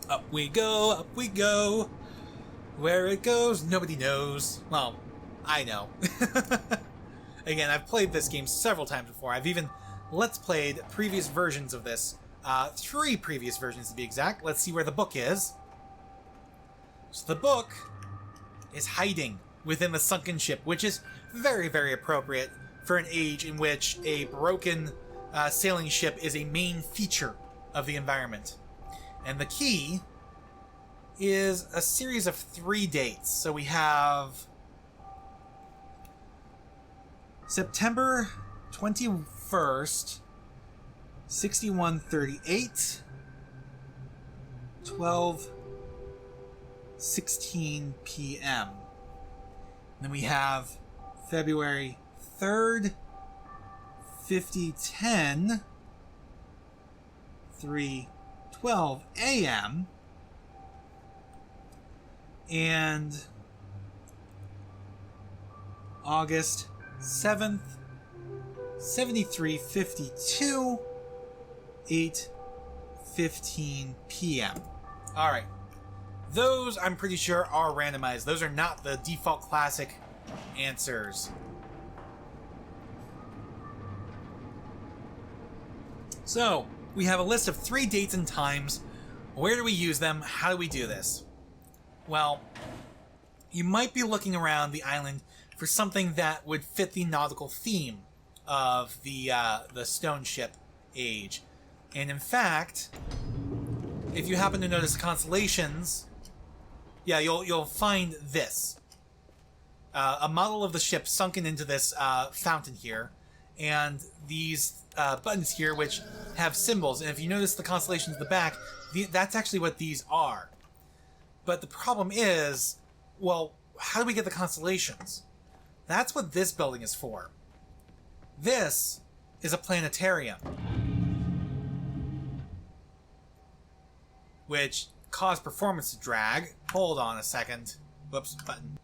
Up we go, up we go. Where it goes, nobody knows. Well, I know. Again, I've played this game several times before. I've even Let's Played previous versions of this. 3 previous versions to be exact. Let's see where the book is. So the book is hiding within the sunken ship, which is very, very appropriate for an age in which a broken sailing ship is a main feature of the environment. And the key is a series of 3 dates. So we have September 21st, 6138, 12:16 p.m. Then we have February 3rd, 5010, 3:12 a.m. and August 7th, 7352, 8:15 p.m. Alright. Those, I'm pretty sure, are randomized. Those are not the default classic answers. So, we have a list of 3 dates and times. Where do we use them? How do we do this? Well, you might be looking around the island for something that would fit the nautical theme of the stone ship age. And in fact, if you happen to notice constellations, yeah, you'll find this. A model of the ship sunken into this fountain here, and these buttons here which have symbols. And if you notice the constellations at the back, that's actually what these are. But the problem is, well, how do we get the constellations? That's what this building is for. This is a planetarium, which caused performance to drag. Hold on a second. Whoops, button.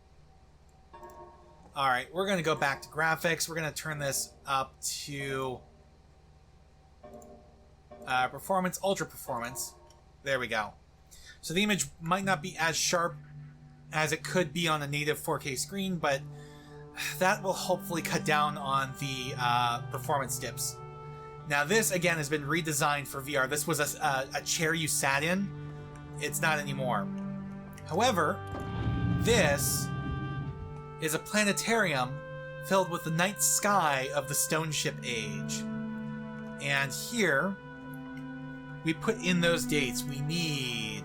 Alright, we're going to go back to graphics. We're going to turn this up to performance, ultra performance. There we go. So the image might not be as sharp as it could be on a native 4K screen, but that will hopefully cut down on the performance dips. Now this, again, has been redesigned for VR. This was a chair you sat in. It's not anymore. However, this is a planetarium filled with the night sky of the stone ship age. And here, we put in those dates. We need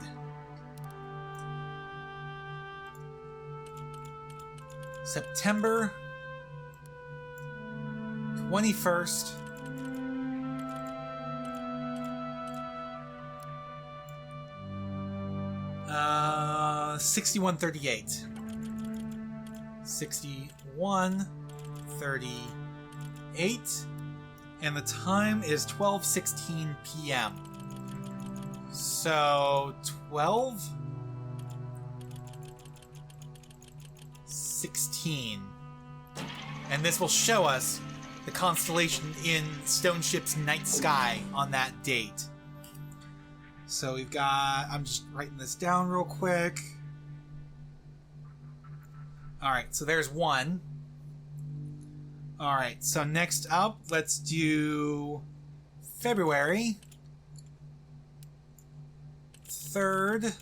September 21st, 6138. 6138. And the time is 12:16 p.m. So 12:16. And this will show us the constellation in Stone Ship's night sky on that date. So we've got... I'm just writing this down real quick. Alright, so there's one. Alright, so next up, let's do February 3rd,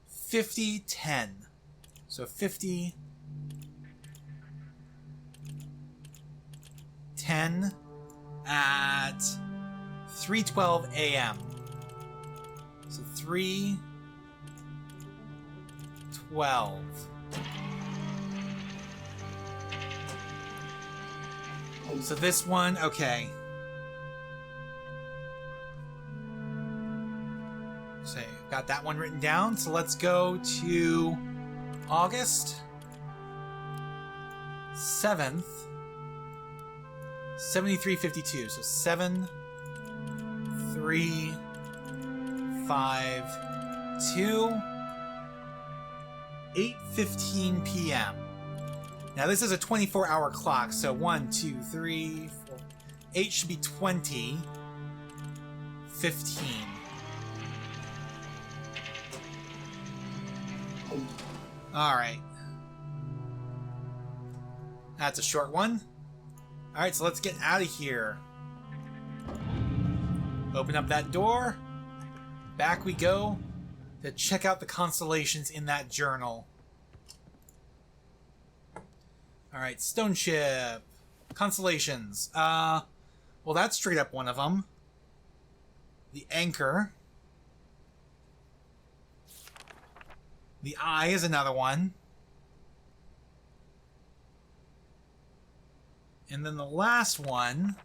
5010. So 5010 at 3:12 a.m. So 3:12. So this one, okay. So got that one written down. So let's go to August 7th, 7352. So 7352, 8:15 p.m. Now this is a 24-hour clock, so 1, 2, 3, 4, 8 should be 20. 15. Alright. That's a short one. Alright, so let's get out of here. Open up that door. Back we go to check out the constellations in that journal. Alright, stone ship. Constellations. Well, that's straight up one of them. The anchor. The eye is another one. And then the last one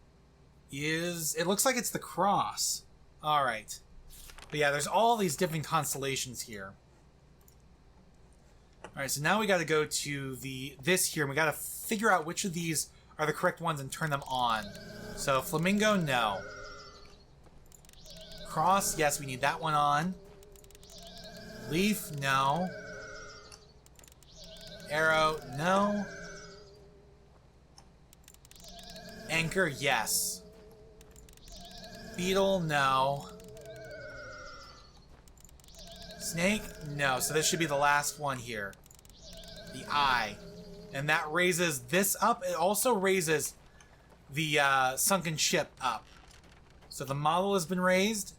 is... It looks like it's the cross. Alright. But yeah, there's all these different constellations here. Alright, so now we gotta go to this here, and we gotta figure out which of these are the correct ones and turn them on. So, flamingo, no. Cross, yes, we need that one on. Leaf, no. Arrow, no. Anchor, yes. Beetle, no. Snake, no. So this should be the last one here. The eye. And that raises this up. It also raises the sunken ship up. So the model has been raised,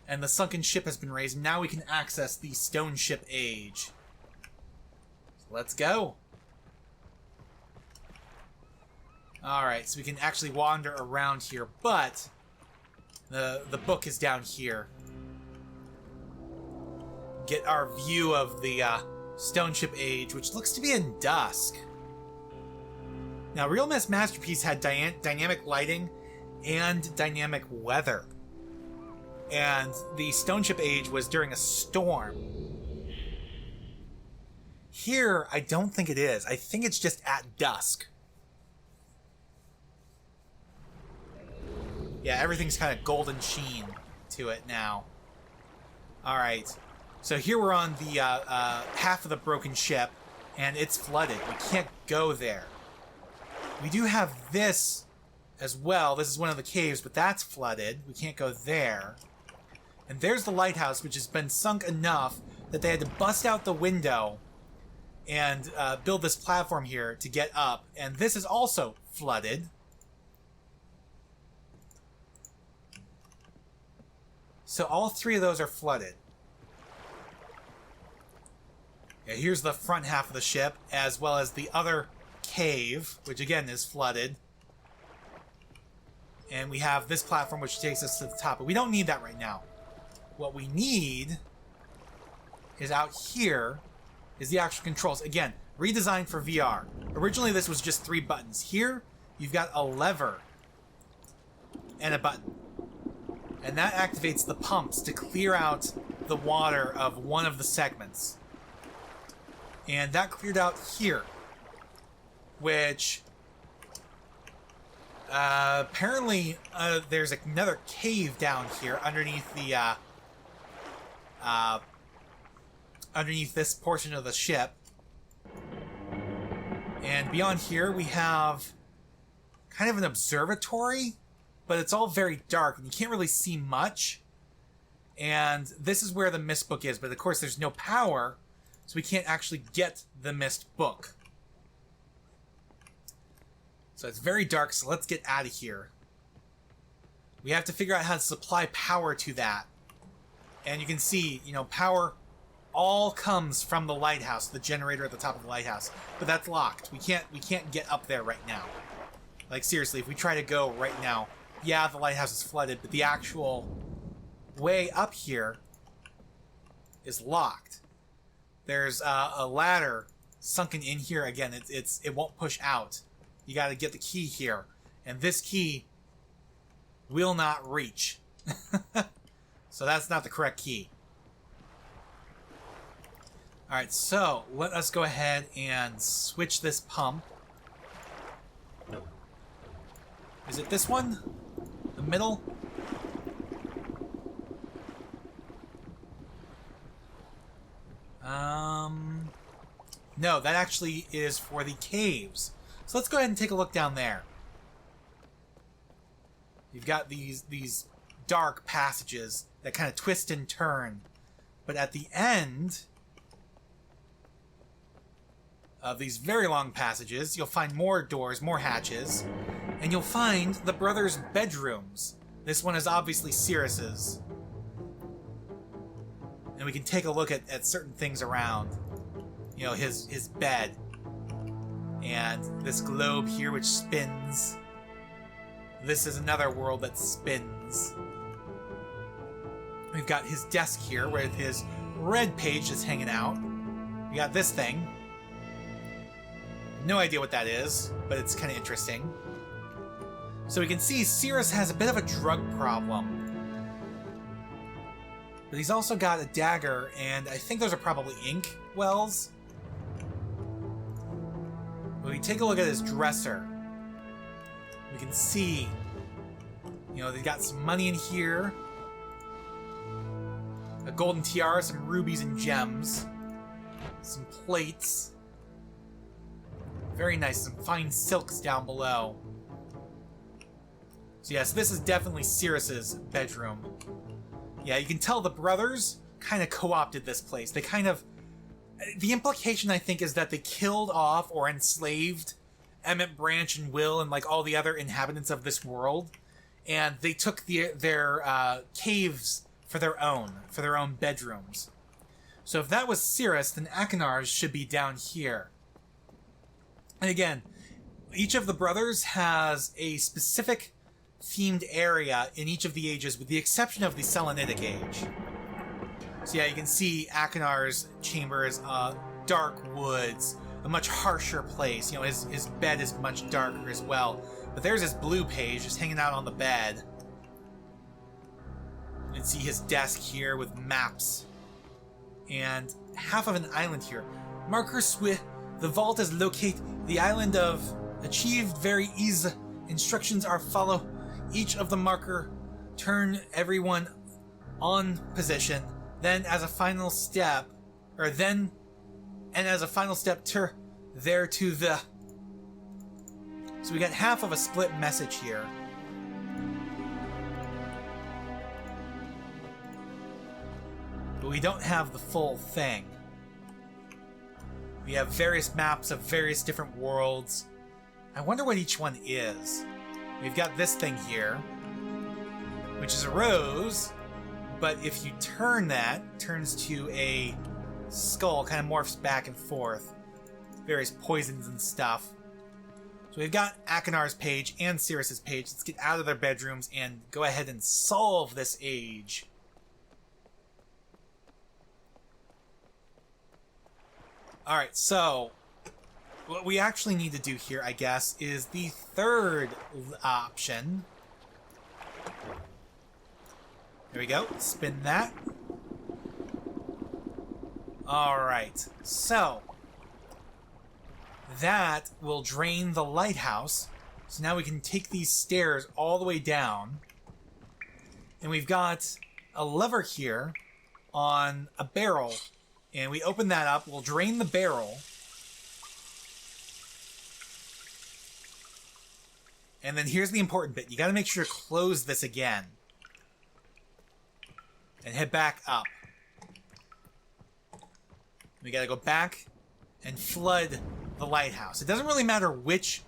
and the sunken ship has been raised. Now we can access the stone ship age. So let's go. Alright, so we can actually wander around here, but the book is down here. Get our view of the stone ship age, which looks to be in dusk. Now, Real Masterpiece had dynamic lighting and dynamic weather. And the stone ship age was during a storm. Here, I don't think it is. I think it's just at dusk. Yeah, everything's kind of golden sheen to it now. Alright. So here we're on the half of the broken ship, and it's flooded. We can't go there. We do have this as well. This is one of the caves, but that's flooded. We can't go there. And there's the lighthouse, which has been sunk enough that they had to bust out the window and build this platform here to get up. And this is also flooded. So all three of those are flooded. Yeah, here's the front half of the ship, as well as the other cave, which again is flooded. And we have this platform which takes us to the top, but we don't need that right now. What we need is out here is the actual controls. Again, redesigned for VR. Originally this was just 3 buttons. Here, you've got a lever and a button. And that activates the pumps to clear out the water of one of the segments. And that cleared out here, which apparently there's another cave down here underneath the underneath this portion of the ship. And beyond here we have kind of an observatory, but it's all very dark and you can't really see much. And this is where the MYST book is, but of course there's no power, so we can't actually get the MYST book. So it's very dark, so let's get out of here. We have to figure out how to supply power to that. And you can see, you know, power all comes from the lighthouse, the generator at the top of the lighthouse. But that's locked. We can't get up there right now. Like seriously, if we try to go right now, yeah, the lighthouse is flooded, but the actual way up here is locked. There's a ladder sunken in here. Again, it won't push out. You got to get the key here, and this key will not reach. So that's not the correct key. Alright, so let us go ahead and switch this pump. Is it this one? The middle? No, that actually is for the caves. So let's go ahead and take a look down there. You've got these dark passages that kind of twist and turn. But at the end of these very long passages, you'll find more doors, more hatches, and you'll find the brothers' bedrooms. This one is obviously Sirius's. And we can take a look at certain things around. You know, his bed. And this globe here which spins. This is another world that spins. We've got his desk here with his red page just hanging out. We got this thing. No idea what that is, but it's kind of interesting. So we can see Sirius has a bit of a drug problem. But he's also got a dagger, and I think those are probably ink wells. When we take a look at his dresser, we can see, you know, they've got some money in here. A golden tiara, some rubies and gems. Some plates. Very nice, some fine silks down below. So yes, this is definitely Sirius's bedroom. Yeah, you can tell the brothers kind of co-opted this place. They kind of... The implication, I think, is that they killed off or enslaved Emmett, Branch, and Will and like all the other inhabitants of this world. And they took their caves for their own bedrooms. So if that was Sirius, then Akinar's should be down here. And again, each of the brothers has a specific themed area in each of the ages, with the exception of the Selenitic age. So yeah, you can see Akinar's chamber is dark woods, a much harsher place. You know, his bed is much darker as well. But there's his blue page just hanging out on the bed. You can see his desk here with maps. And half of an island here. Markers with the vault is locate the island of achieved very easy. Instructions are follow. Each of the marker turn everyone on position. Then as a final step, there to the... So we got half of a split message here. But we don't have the full thing. We have various maps of various different worlds. I wonder what each one is. We've got this thing here, which is a rose, but if you turn that, it turns to a skull, kind of morphs back and forth. Various poisons and stuff. So we've got Akinar's page and Sirius's page. Let's get out of their bedrooms and go ahead and solve this age. Alright, so what we actually need to do here, I guess, is the third option. There we go. Spin that. Alright, so that will drain the lighthouse. So now we can take these stairs all the way down. And we've got a lever here on a barrel. And we open that up, we'll drain the barrel. And then here's the important bit. You gotta make sure to close this again. And head back up. We gotta go back and flood the lighthouse. It doesn't really matter which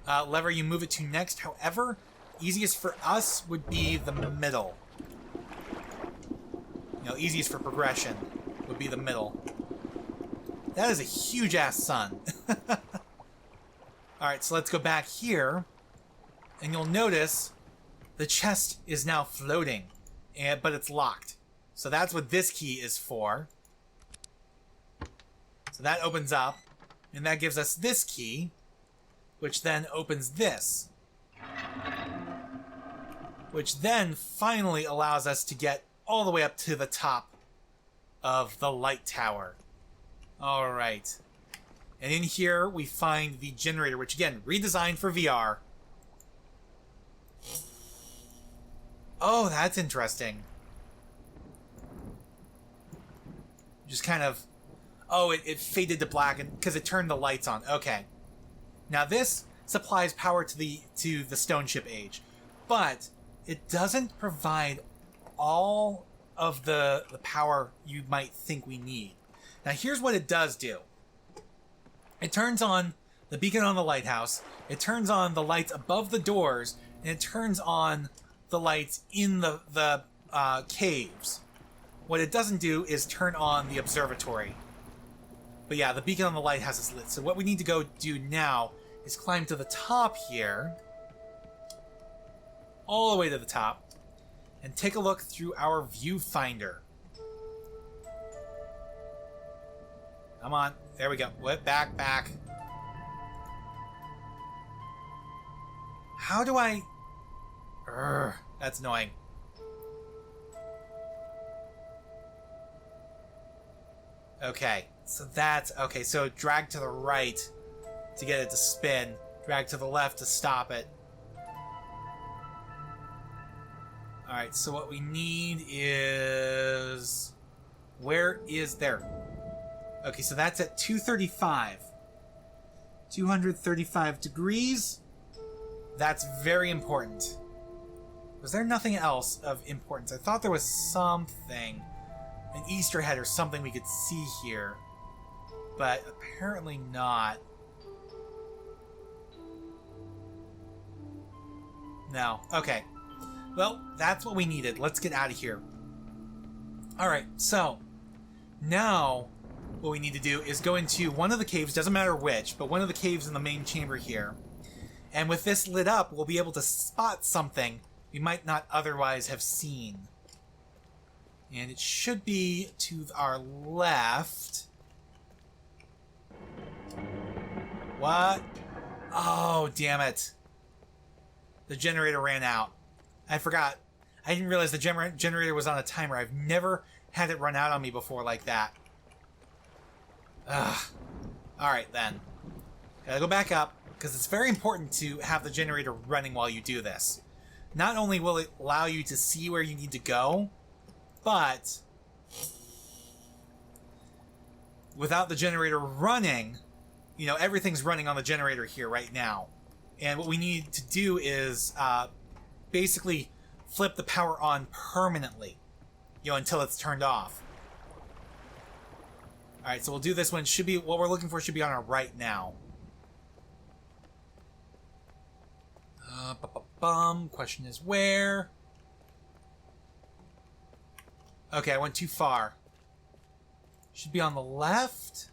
lever you move it to next. However, easiest for us would be the middle. You know, easiest for progression would be the middle. That is a huge-ass sun. Alright, so let's go back here. And you'll notice the chest is now floating, but it's locked. So that's what this key is for. So that opens up, and that gives us this key, which then opens this. Which then finally allows us to get all the way up to the top of the light tower. Alright. And in here we find the generator, which again, redesigned for VR. Oh, that's interesting. Just kind of... Oh, it faded to black because it turned the lights on. Okay. Now this supplies power to the stone ship age. But it doesn't provide all of the power you might think we need. Now here's what it does do. It turns on the beacon on the lighthouse, it turns on the lights above the doors, and it turns on the lights in the caves. What it doesn't do is turn on the observatory. But yeah, the beacon on the lighthouse is lit. So what we need to go do now is climb to the top here, all the way to the top, and take a look through our viewfinder. Come on, there we go. What? Back. How do I... Urgh, that's annoying. Okay, so that's... Okay, so drag to the right to get it to spin. Drag to the left to stop it. Alright, so what we need is... Where is there? Okay, so that's at 235. 235 degrees. That's very important. Was there nothing else of importance? I thought there was something. An Easter head or something we could see here. But apparently not. No. Okay. Well, that's what we needed. Let's get out of here. Alright, so now what we need to do is go into one of the caves, doesn't matter which, but one of the caves in the main chamber here. And with this lit up, we'll be able to spot something we might not otherwise have seen. And it should be to our left. What? Oh, damn it. The generator ran out. I forgot. I didn't realize the generator was on a timer. I've never had it run out on me before like that. Ugh. Alright then. Gotta go back up, because it's very important to have the generator running while you do this. Not only will it allow you to see where you need to go, but without the generator running, you know, everything's running on the generator here right now. And what we need to do is basically flip the power on permanently, you know, until it's turned off. Alright, so we'll do this one. Should be what we're looking for should be on our right now. Question is where? Okay, I went too far. Should be on the left?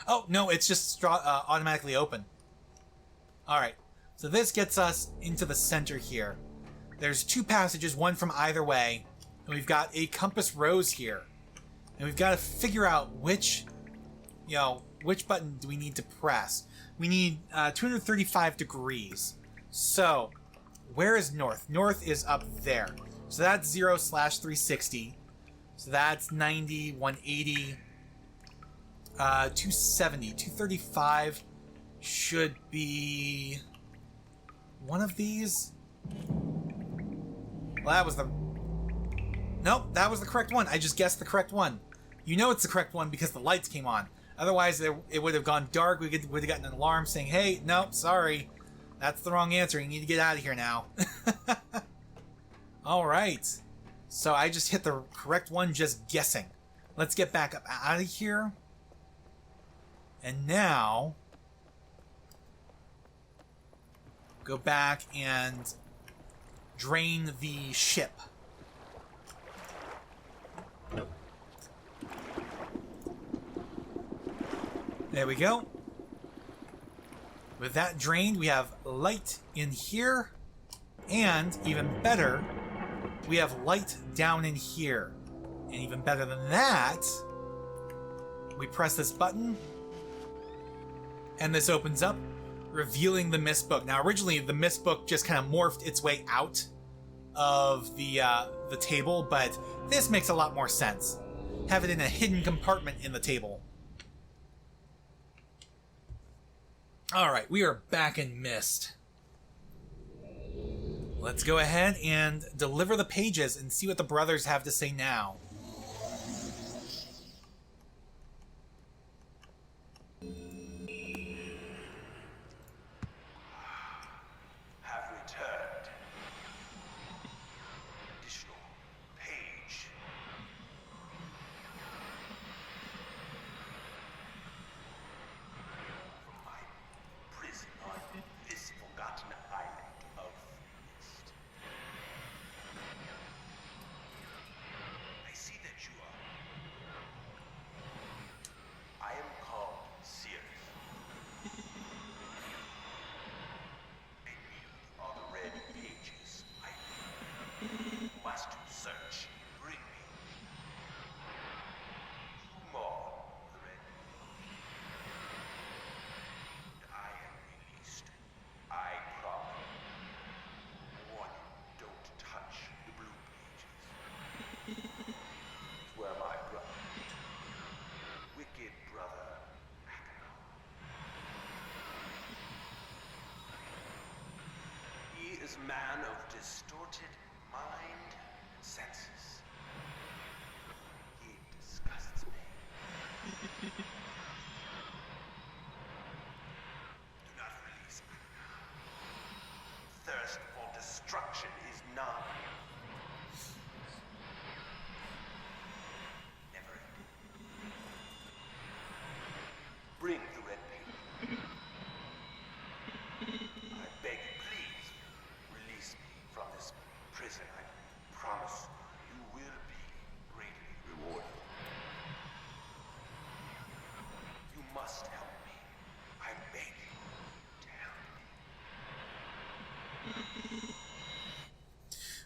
Oh, no, it's just automatically open. Alright, so this gets us into the center here. There's two passages, one from either way. And we've got a compass rose here. And we've got to figure out which button do we need to press. We need 235 degrees. So, where is north? North is up there. So that's 0/360. So that's 90, 180, 270. 235 should be one of these. Well, that was the... Nope, that was the correct one. I just guessed the correct one. You know it's the correct one because the lights came on. Otherwise, it would have gone dark. We would have gotten an alarm saying, hey, nope, sorry. That's the wrong answer. You need to get out of here now. Alright. So I just hit the correct one just guessing. Let's get back up out of here. And now... go back and drain the ship. There we go. With that drained, we have light in here, and even better, we have light down in here. And even better than that, we press this button, and this opens up, revealing the MYST book. Now, originally, the MYST book just kind of morphed its way out of the table, but this makes a lot more sense. Have it in a hidden compartment in the table. Alright, we are back in MYST. Let's go ahead and deliver the pages and see what the brothers have to say now. Have returned. Additional man of distorted mind and senses. He disgusts me. Do not release me now. Thirst for destruction is none. Never ending. Bring the red paper. I beg you, please, release me from this prison. I promise you will be greatly rewarded. You must help me. I beg you to help me.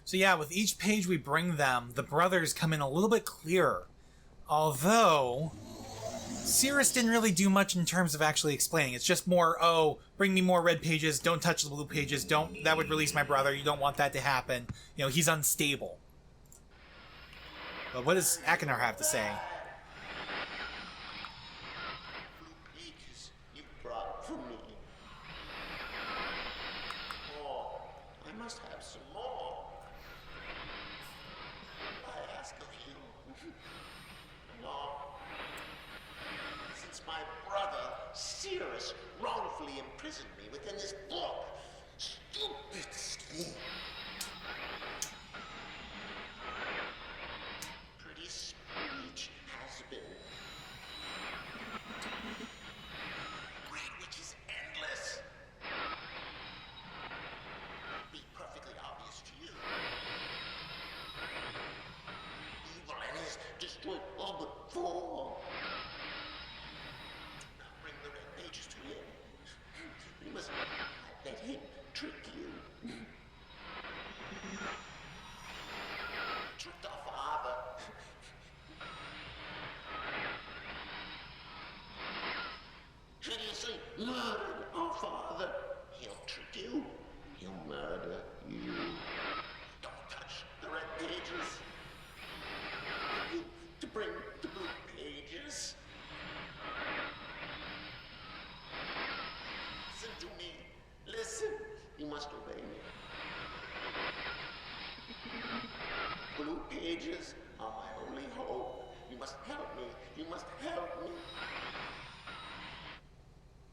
So yeah, with each page we bring them, the brothers come in a little bit clearer. Although Cirrus didn't really do much in terms of actually explaining. It's just more, oh, bring me more red pages, don't touch the blue pages, that would release my brother, you don't want that to happen. You know, he's unstable. But what does Akinar have to say? Blue pages you brought for me. Oh, I must have some more. I ask of you. No. Since my brother, Cirrus, wrongfully imprisoned me within this book. Stupid scheme. Pretty speech has been. Read which is endless. Be perfectly obvious to you. Evil and his destroyed all but four. Bring the red pages to him. You must let him trick you. Tricked our father. Hideously murdered our father. He'll trick you. He'll murder you. Don't touch the red pages. To bring the blue pages. Listen to me. Listen. You must obey me. Blue pages are my only hope. You must help me. You must help me.